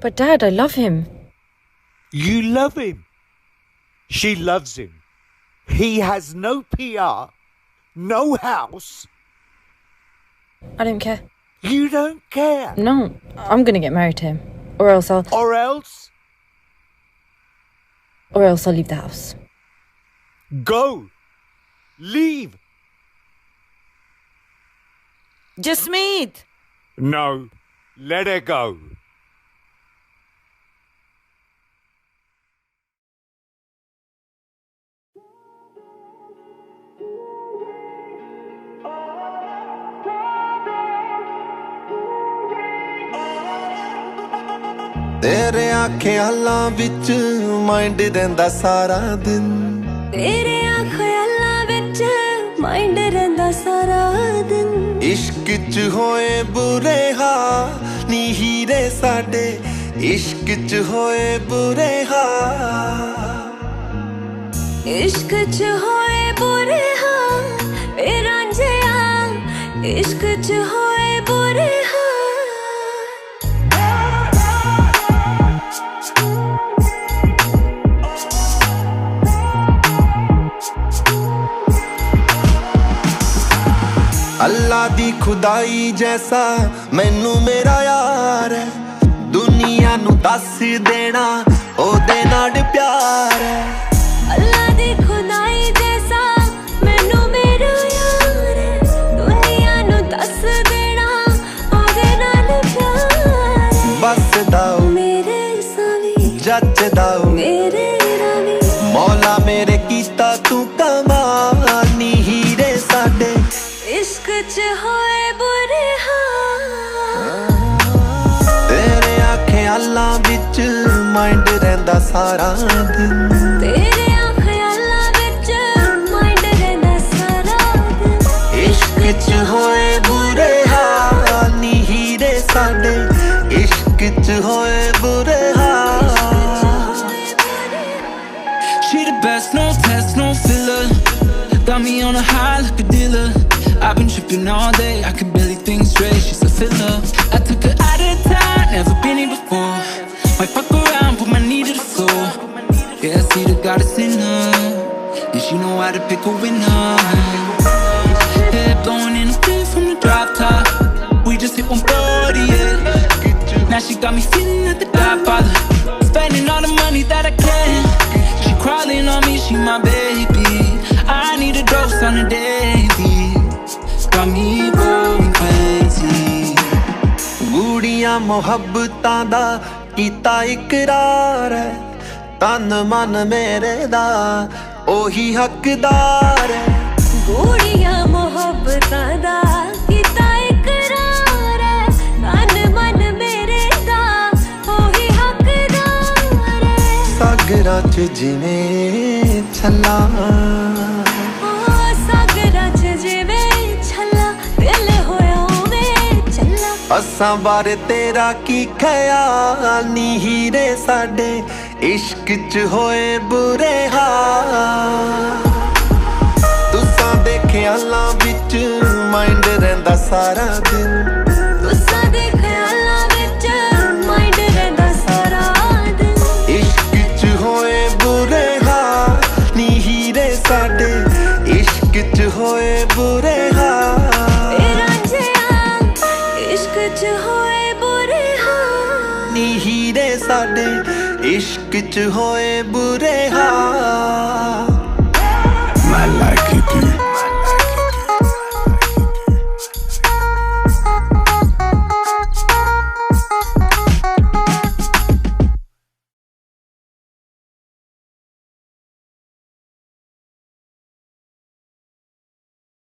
But Dad, I love him. You love him. She loves him. He has no PR, no house. I don't care. You don't care. No, I'm gonna get married to him. Or else I'll leave the house. Go. Leave. Jasmeet! No. Let her go. तेरे ख्यालां विच mind रहिंदा सारा दिन तेरे ख्यालां विच mind रहिंदा सारा दिन इश्क च होए बुरे हाल नी हीरे साडे इश्क च होए बुरे हाल इश्क च होए बुरे हाल वे रांझिया इश्क च होए बुरे हाल अल्लाह दी खुदाई जैसा मैनू मेरा यार है दुनिया नू दस देना ओदे नाल प्यार है अल्लाह दी खुदाई जैसा मैनू मेरा यार है दुनिया नू दस देना ओदे नाल प्यार है बस दाओ मेरे सावी जच दाओ मेरे रावी मौला मेरे कीता तू कमाल नी हीरे साडे इश्क च होए बुरे हाल तेरे ख्यालां विच माइंड रहिंदा सारा दिन तेरे ख्यालां विच माइंड रहिंदा सारा दिन इश्क च होए बुरे हाल नी हीरे साडे इश्क च होए बुरे हाल She the best, no test, no filler. Got me on a high like a dealer. I've been tripping all day, I can barely think straight. She's a filler. I took her out of town, never been here before. Might fuck around, put my knee to the floor. Yeah, I see the goddess in her, and she know how to pick a winner. Head blowing in the wind from the drop top. We just hit 140, yeah. Now she got me feeling like the Godfather, spending all the money that I can. She crawling on me, she my baby. I need a dose on a daily. Got me going crazy. गूड़ियां मोहब्बतां दा कीता इकरार है तन मन मेरे दा ओही हकदार है गूड़ियां मोहब्बतां दा कीता इकरार है तन मन मेरे दा ओही हकदार है सागरां च जिवें छल्ला असां बारे तेरा की ख्याल नी हीरे साडे इश्क च होए बुरे हाल तुसां दे ख्यालां विच माइंड रहिंदा सारा दिन तुसां दे ख्यालां विच माइंड रहिंदा सारा दिन इश्क च होए बुरे हाल नी हीरे साडे इश्क च होए बुरे हाल च होए बुरे हाल नी हीरे साडे इश्क च होए बुरे हाल